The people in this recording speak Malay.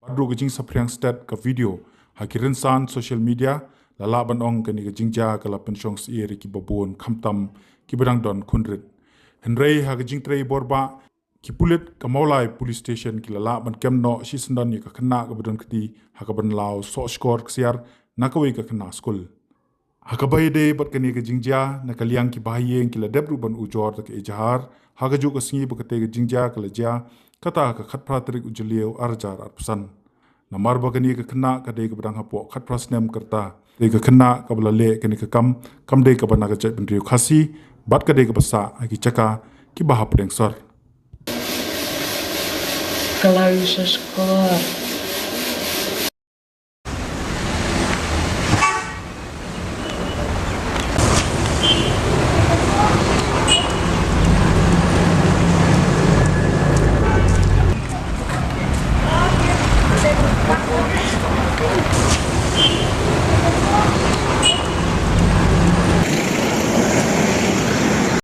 Padru gajing sapriang stat ka video hakirin san social media lalaban ong kani gajing ja kala pensyong siiri ki babon kamtam ki bedang don kunrit. Henrei ha gajing trei borba ki pulit ka maulai police station ki lalaban kemno si sendan ni ka kena ka bedon keti ha ka ben lao so skor ksiar nakawai ka kena skul. Hakabai de bat kani gajing ja nakaliang ki bahayeng ki la debru ban ujor tak ejahar ha gaju ka singi bakate gajing ja kala ja kata ka khatpra trik ujeliau arjar arpesan. Namar bagani ka kena ka de ka bedang hapo khatpra snem kerta de ka kena ka belale kani ka kam de ka bana ka jai benriu khasi bat ka de ka basa ki caka ki bahap dengsor. Close score.